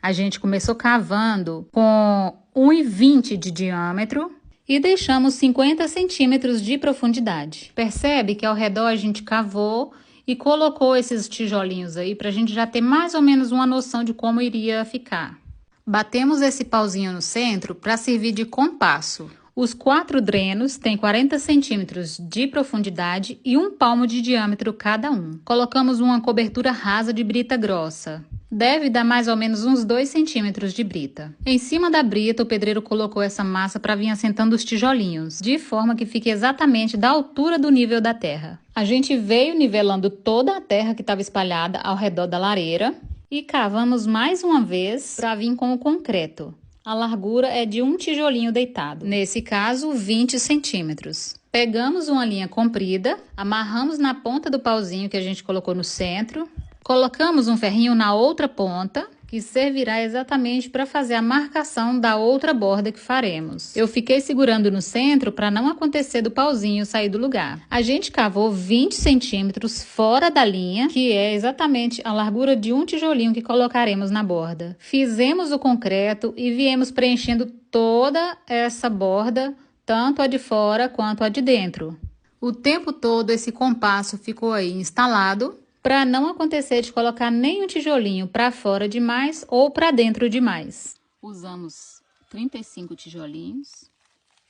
A gente começou cavando com 1,20 de diâmetro e deixamos 50 centímetros de profundidade. Percebe que ao redor a gente cavou e colocou esses tijolinhos aí para a gente já ter mais ou menos uma noção de como iria ficar. Batemos esse pauzinho no centro para servir de compasso. Os 4 drenos têm 40 centímetros de profundidade e 1 palmo de diâmetro cada um. Colocamos uma cobertura rasa de brita grossa. Deve dar mais ou menos uns 2 centímetros de brita. Em cima da brita, o pedreiro colocou essa massa para vir assentando os tijolinhos, de forma que fique exatamente da altura do nível da terra. A gente veio nivelando toda a terra que estava espalhada ao redor da lareira e cavamos mais uma vez para vir com o concreto. A largura é de um tijolinho deitado, nesse caso 20 centímetros. Pegamos uma linha comprida, amarramos na ponta do pauzinho que a gente colocou no centro, colocamos um ferrinho na outra ponta, que servirá exatamente para fazer a marcação da outra borda que faremos. Eu fiquei segurando no centro para não acontecer do pauzinho sair do lugar. A gente cavou 20 centímetros fora da linha, que é exatamente a largura de um tijolinho que colocaremos na borda. Fizemos o concreto e viemos preenchendo toda essa borda, tanto a de fora quanto a de dentro. O tempo todo esse compasso ficou aí instalado, para não acontecer de colocar nenhum tijolinho para fora demais ou para dentro demais. Usamos 35 tijolinhos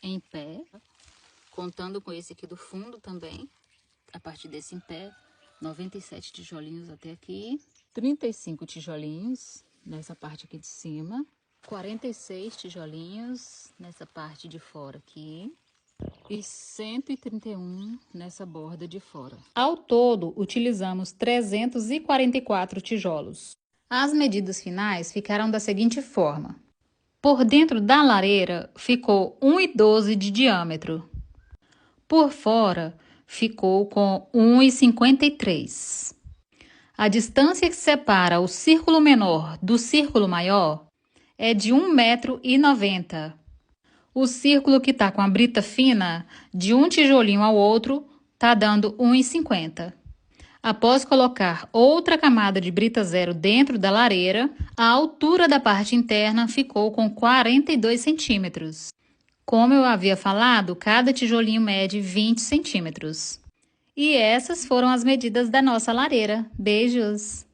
em pé, contando com esse aqui do fundo também. A partir desse em pé, 97 tijolinhos até aqui, 35 tijolinhos nessa parte aqui de cima, 46 tijolinhos nessa parte de fora aqui, e 131 nessa borda de fora. Ao todo, utilizamos 344 tijolos. As medidas finais ficaram da seguinte forma. Por dentro da lareira ficou 1,12 de diâmetro. Por fora ficou com 1,53. A distância que separa o círculo menor do círculo maior é de 1,90 m. O círculo que está com a brita fina, de um tijolinho ao outro, está dando 1,50. Após colocar outra camada de brita zero dentro da lareira, a altura da parte interna ficou com 42 centímetros. Como eu havia falado, cada tijolinho mede 20 centímetros. E essas foram as medidas da nossa lareira. Beijos!